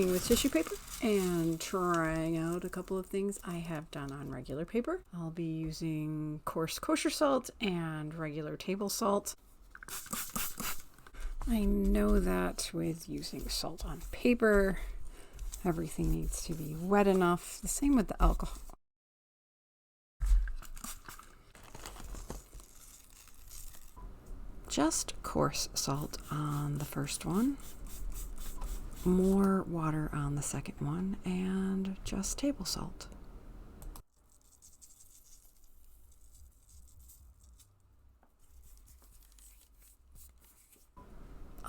working with tissue paper and trying out a couple of things I have done on regular paper. I'll be using coarse kosher salt and regular table salt. I know that with using salt on paper, everything needs to be wet enough. The same with the alcohol. Just coarse salt on the first one, more water on the second one, and just table salt.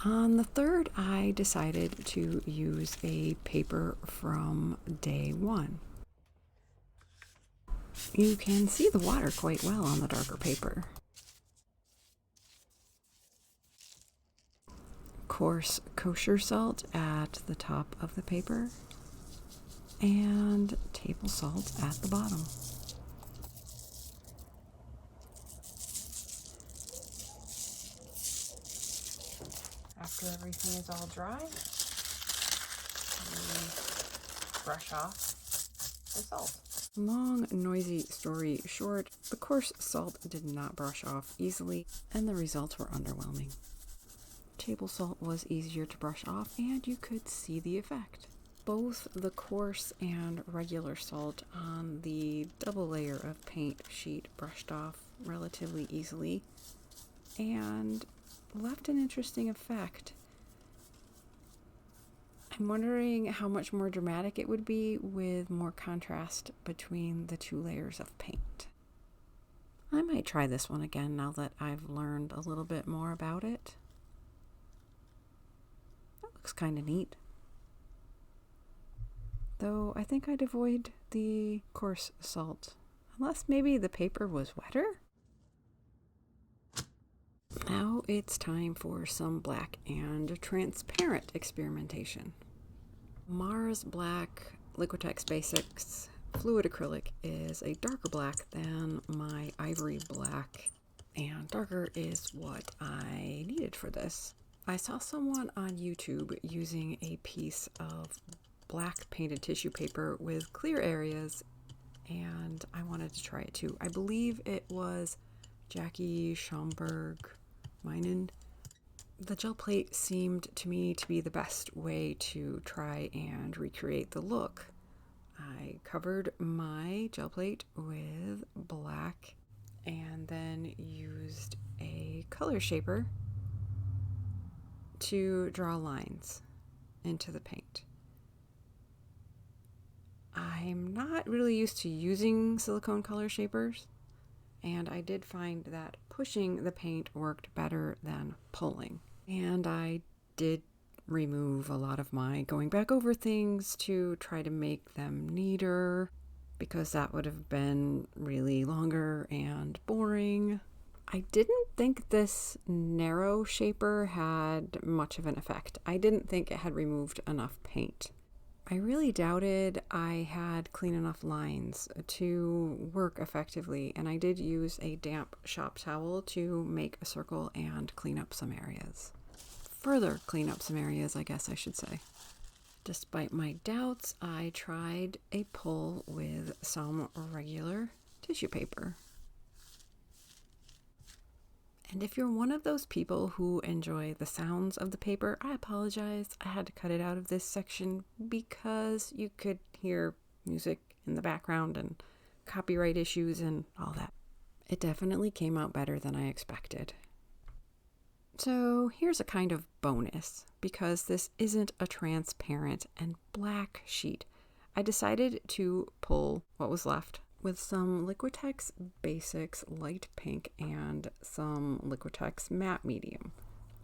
On the third, I decided to use a paper from day one. You can see the water quite well on the darker paper. Coarse kosher salt at the top of the paper and table salt at the bottom. After everything is all dry, we brush off the salt. Long, noisy story short, the coarse salt did not brush off easily, and the results were underwhelming. Table salt was easier to brush off, and you could see the effect. Both the coarse and regular salt on the double layer of paint sheet brushed off relatively easily and left an interesting effect. I'm wondering how much more dramatic it would be with more contrast between the two layers of paint. I might try this one again now that I've learned a little bit more about it. That looks kind of neat. Though I think I'd avoid the coarse salt, unless maybe the paper was wetter. Now it's time for some black and transparent experimentation. Mars Black Liquitex Basics Fluid Acrylic is a darker black than my ivory black, and darker is what I needed for this. I saw someone on YouTube using a piece of black painted tissue paper with clear areas, and I wanted to try it too. I believe it was Jackie Schomburg-Meinen. The gel plate seemed to me to be the best way to try and recreate the look. I covered my gel plate with black and then used a color shaper to draw lines into the paint. I'm not really used to using silicone color shapers, and I did find that pushing the paint worked better than pulling. And I did remove a lot of my going back over things to try to make them neater, because that would have been really longer and boring. I didn't think this narrow shaper had much of an effect. I didn't think it had removed enough paint. I really doubted I had clean enough lines to work effectively, and I did use a damp shop towel to make a circle and clean up some areas. Further clean up some areas, I guess I should say. Despite my doubts, I tried a pull with some regular tissue paper. And if you're one of those people who enjoy the sounds of the paper, I apologize. I had to cut it out of this section because you could hear music in the background and copyright issues and all that. It definitely came out better than I expected. So here's a kind of bonus, because this isn't a transparent and black sheet. I decided to pull what was left with some Liquitex Basics Light Pink and some Liquitex Matte Medium,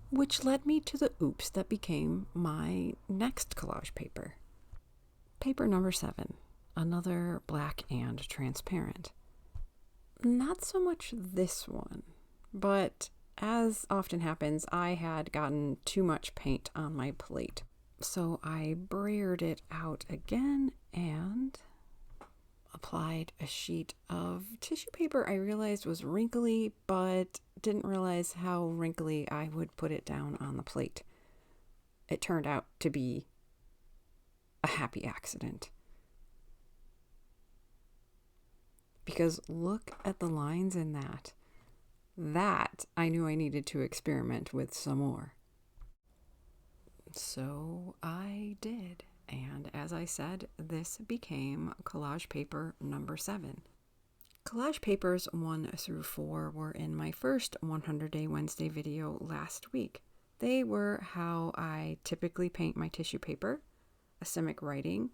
which led me to the oops that became my next collage paper. Paper number 7, another black and transparent. Not so much this one, but as often happens, I had gotten too much paint on my plate. So I brayered it out again and applied a sheet of tissue paper I realized was wrinkly, but didn't realize how wrinkly I would put it down on the plate. It turned out to be a happy accident. Because look at the lines in that. That I knew I needed to experiment with some more. So I did. And as I said, this became collage paper number 7. Collage papers 1 through 4 were in my first 100 Day Wednesday video last week. They were how I typically paint my tissue paper, asymmetric writing,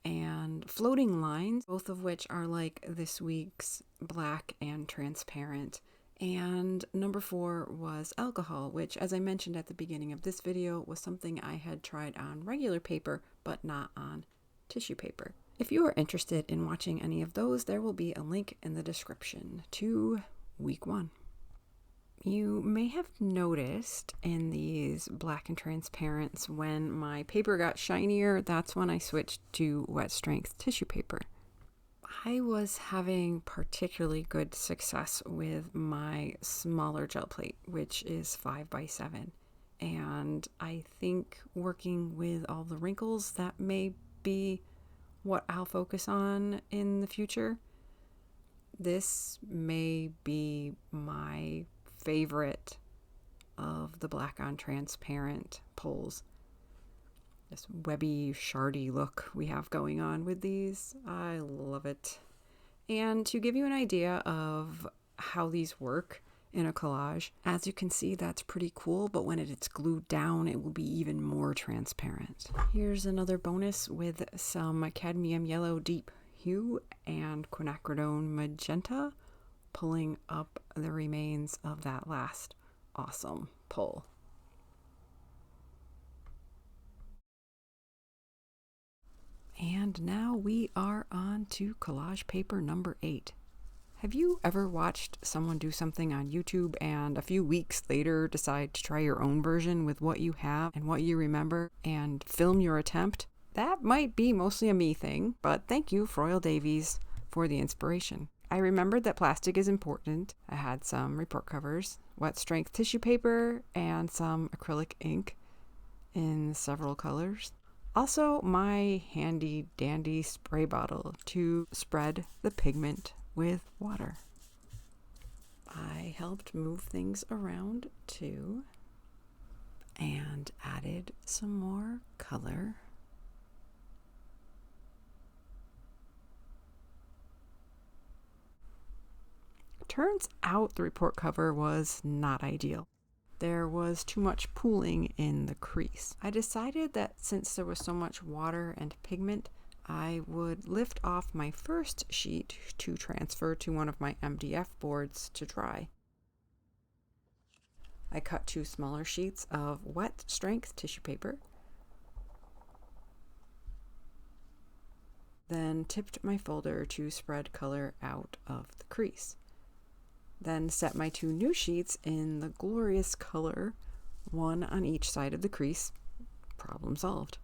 and floating lines, both of which are like this week's black and transparent. And number 4 was alcohol, which, as I mentioned at the beginning of this video, was something I had tried on regular paper, but not on tissue paper. If you are interested in watching any of those, there will be a link in the description to week 1. You may have noticed in these black and transparents when my paper got shinier, that's when I switched to wet strength tissue paper. I was having particularly good success with my smaller gel plate, which is 5x7. And I think working with all the wrinkles, that may be what I'll focus on in the future. This may be my favorite of the black on transparent pulls. This webby, shardy look we have going on with these. I love it. And to give you an idea of how these work in a collage, as you can see, that's pretty cool, but when it's glued down, it will be even more transparent. Here's another bonus with some cadmium yellow deep hue and quinacridone magenta, pulling up the remains of that last awesome pull. And now we are on to collage paper number 8. Have you ever watched someone do something on YouTube and a few weeks later decide to try your own version with what you have and what you remember and film your attempt? That might be mostly a me thing, but thank you, Froyle Davies, for the inspiration. I remembered that plastic is important. I had some report covers, wet strength tissue paper, and some acrylic ink in several colors. Also, my handy dandy spray bottle to spread the pigment with water. I helped move things around too and added some more color. Turns out the report cover was not ideal. There was too much pooling in the crease. I decided that since there was so much water and pigment, I would lift off my first sheet to transfer to one of my MDF boards to dry. I cut 2 smaller sheets of wet strength tissue paper, then tipped my folder to spread color out of the crease. Then set my 2 new sheets in the glorious color, one on each side of the crease. Problem solved.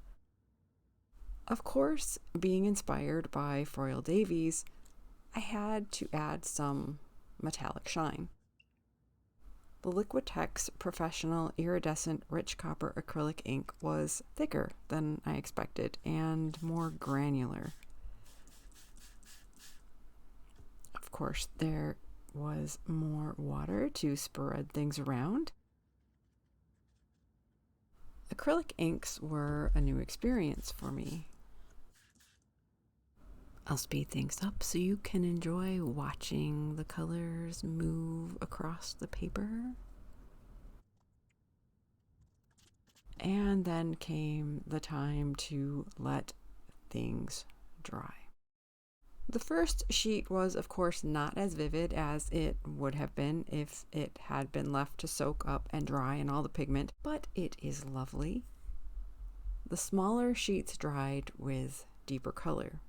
Of course, being inspired by Froyle Davies, I had to add some metallic shine. The Liquitex Professional Iridescent Rich Copper Acrylic ink was thicker than I expected and more granular. Of course, there was more water to spread things around. Acrylic inks were a new experience for me. I'll speed things up so you can enjoy watching the colors move across the paper. And then came the time to let things dry. The first sheet was, of course, not as vivid as it would have been if it had been left to soak up and dry in all the pigment, but it is lovely. The smaller sheets dried with deeper color.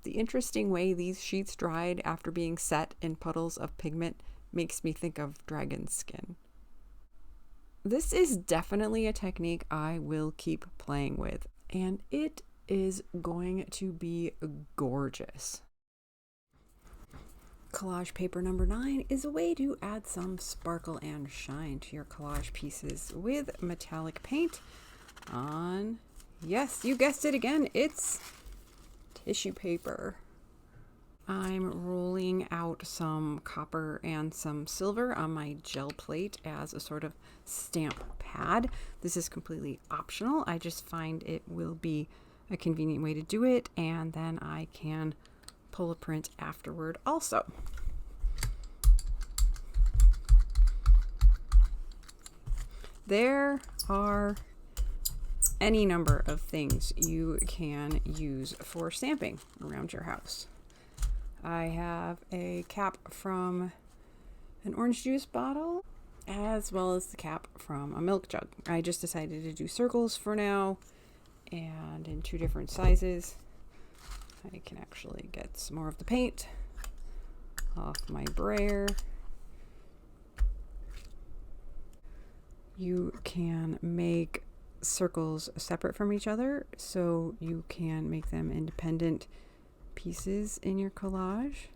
The interesting way these sheets dried after being set in puddles of pigment makes me think of dragon skin. This is definitely a technique I will keep playing with, and it is going to be gorgeous. Collage paper number 9 is a way to add some sparkle and shine to your collage pieces with metallic paint on Yes, you guessed it again. It's tissue paper. I'm rolling out some copper and some silver on my gel plate as a sort of stamp pad. This is completely optional. I just find it will be a convenient way to do it, and then I can pull a print afterward also. There are any number of things you can use for stamping around your house. I have a cap from an orange juice bottle, as well as the cap from a milk jug. I just decided to do circles for now, and in 2 different sizes. I can actually get some more of the paint off my brayer. You can make circles separate from each other, so you can make them independent pieces in your collage.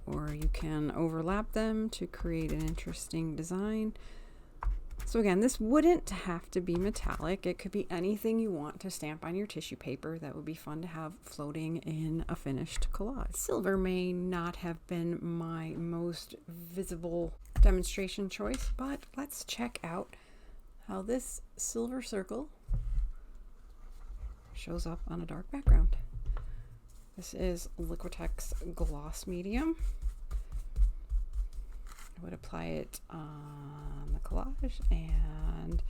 Or you can overlap them to create an interesting design. So again, this wouldn't have to be metallic. It could be anything you want to stamp on your tissue paper that would be fun to have floating in a finished collage. Silver may not have been my most visible demonstration choice, but let's check out how this silver circle shows up on a dark background. This is Liquitex gloss medium. I would apply it on the collage and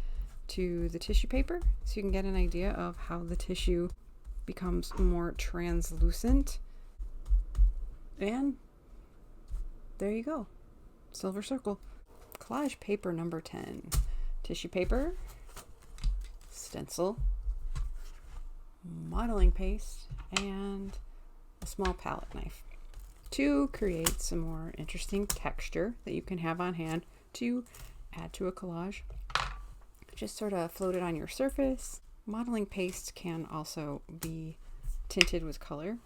to the tissue paper so you can get an idea of how the tissue becomes more translucent. And there you go. Silver circle. Collage paper number 10. Tissue paper, stencil, modeling paste, and a small palette knife to create some more interesting texture that you can have on hand to add to a collage. Just sort of float it on your surface. Modeling paste can also be tinted with color.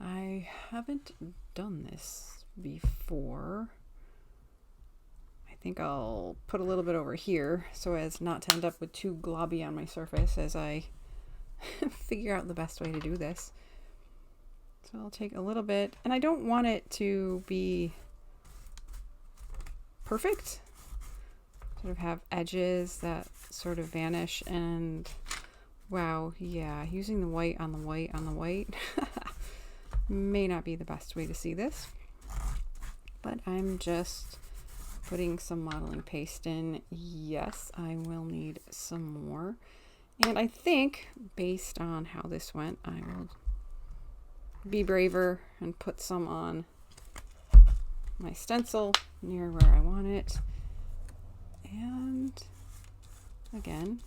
I haven't done this before. I think I'll put a little bit over here so as not to end up with too globby on my surface as I figure out the best way to do this. So I'll take a little bit, and I don't want it to be perfect. Sort of have edges that sort of vanish, and wow, yeah, using the white on the white on the white may not be the best way to see this. But I'm just putting some modeling paste in. Yes, I will need some more. And I think based on how this went, I will be braver and put some on my stencil near where I want it. And again,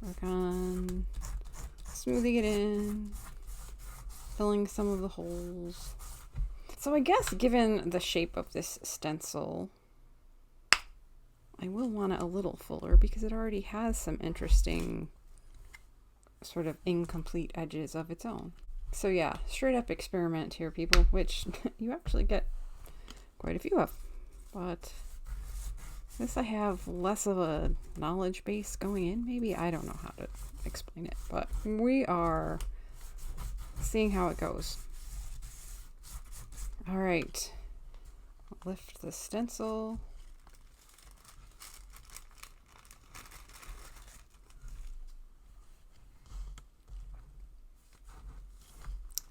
work on smoothing it in, filling some of the holes. So I guess given the shape of this stencil, I will want it a little fuller because it already has some interesting sort of incomplete edges of its own. So yeah, straight up experiment here, people, which you actually get quite a few of. But this I have less of a knowledge base going in. Maybe I don't know how to explain it, but we are seeing how it goes. All right, lift the stencil.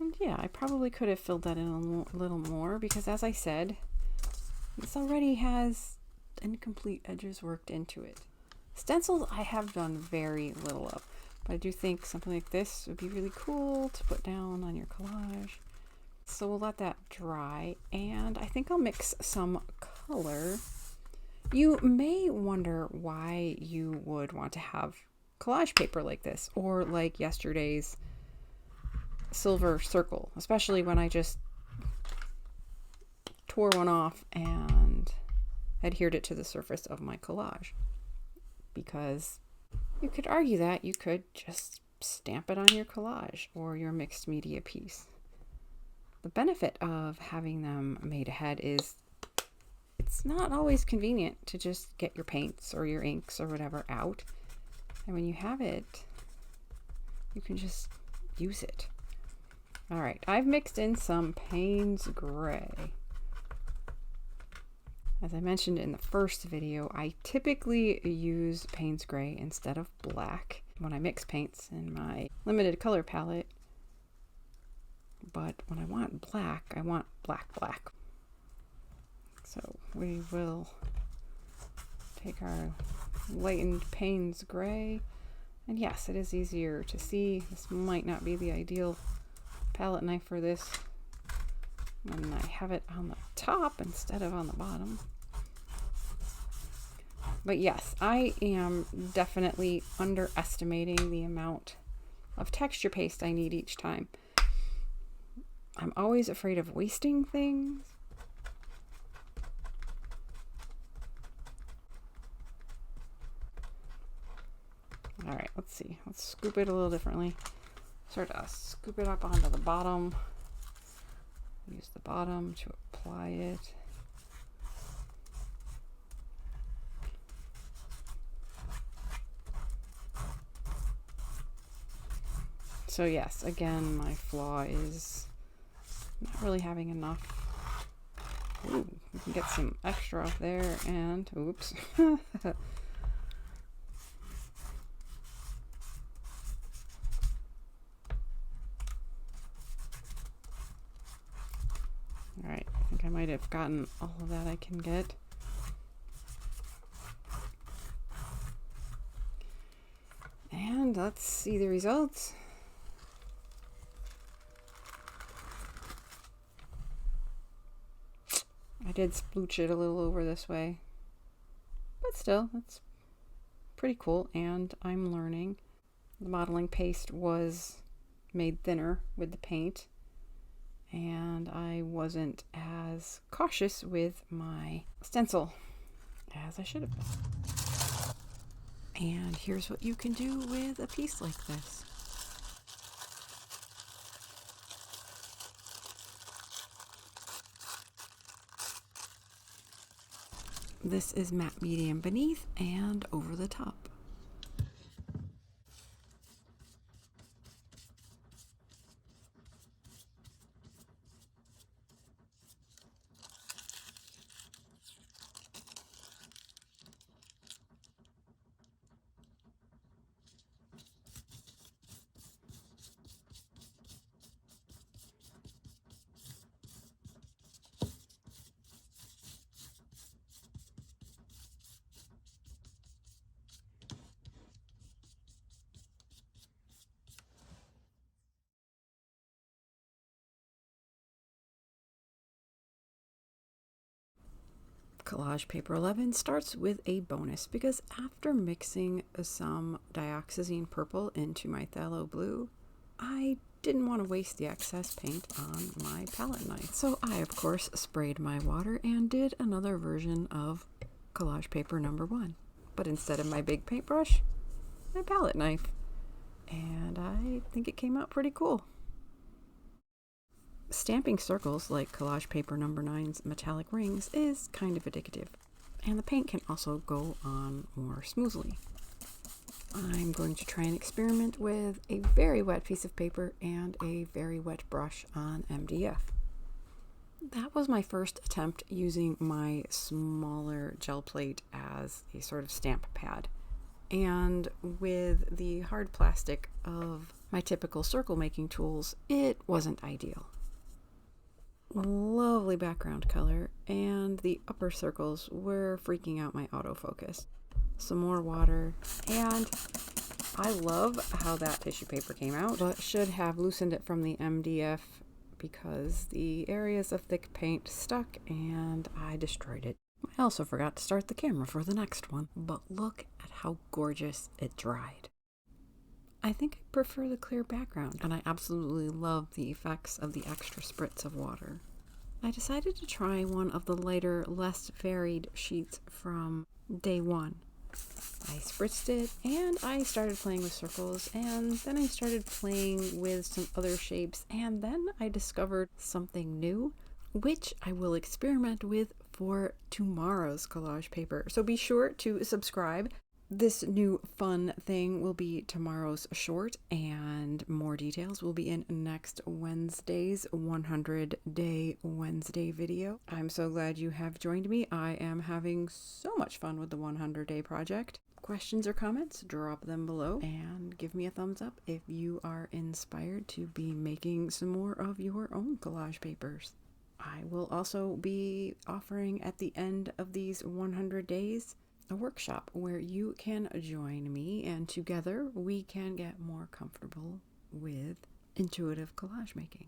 And yeah, I probably could have filled that in a little more because, as I said, this already has incomplete edges worked into it. Stencils I have done very little of, but I do think something like this would be really cool to put down on your collage. So we'll let that dry, and I think I'll mix some color. You may wonder why you would want to have collage paper like this, or like yesterday's silver circle, especially when I just tore one off and adhered it to the surface of my collage. Because you could argue that you could just stamp it on your collage or your mixed media piece. The benefit of having them made ahead is it's not always convenient to just get your paints or your inks or whatever out. And when you have it, you can just use it. All right, I've mixed in some Payne's Gray. As I mentioned in the first video, I typically use Payne's Gray instead of black when I mix paints in my limited color palette. But when I want black, I want black. So we will take our lightened Payne's Gray. And yes, it is easier to see. This might not be the ideal palette knife for this when I have it on the top instead of on the bottom. But yes, I am definitely underestimating the amount of texture paste I need each time. I'm always afraid of wasting things. All right, let's see. Let's scoop it a little differently. Sort of scoop it up onto the bottom. Use the bottom to apply it. So yes, again, my flaw is not really having enough. Ooh, we can get some extra off there and, oops. All right, I think I might have gotten all of that I can get. And let's see the results. I did splooch it a little over this way, but still, it's pretty cool, and I'm learning. The modeling paste was made thinner with the paint, and I wasn't as cautious with my stencil as I should have been. And here's what you can do with a piece like this. This is matte medium beneath and over the top. Collage paper 11 starts with a bonus because after mixing some dioxazine purple into my phthalo blue, I didn't want to waste the excess paint on my palette knife. So I, of course, sprayed my water and did another version of collage paper number 1. But instead of my big paintbrush, my palette knife. And I think it came out pretty cool. Stamping circles like collage paper number 9's metallic rings is kind of addictive, and the paint can also go on more smoothly. I'm going to try and experiment with a very wet piece of paper and a very wet brush on MDF. That was my first attempt using my smaller gel plate as a sort of stamp pad. And with the hard plastic of my typical circle making tools, it wasn't ideal. Lovely background color, and the upper circles were freaking out my autofocus. Some more water, and I love how that tissue paper came out, but should have loosened it from the MDF because the areas of thick paint stuck and I destroyed it. I also forgot to start the camera for the next one, but look at how gorgeous it dried. I think I prefer the clear background, and I absolutely love the effects of the extra spritz of water. I decided to try one of the lighter, less varied sheets from day one. I spritzed it and I started playing with circles, and then I started playing with some other shapes, and then I discovered something new, which I will experiment with for tomorrow's collage paper. So be sure to subscribe. This new fun thing will be tomorrow's short, and more details will be in next Wednesday's 100-day Wednesday video. I'm so glad you have joined me. I am having so much fun with the 100-day project. Questions or comments, drop them below, and give me a thumbs up if you are inspired to be making some more of your own collage papers. I will also be offering at the end of these 100 days a workshop where you can join me, and together we can get more comfortable with intuitive collage making.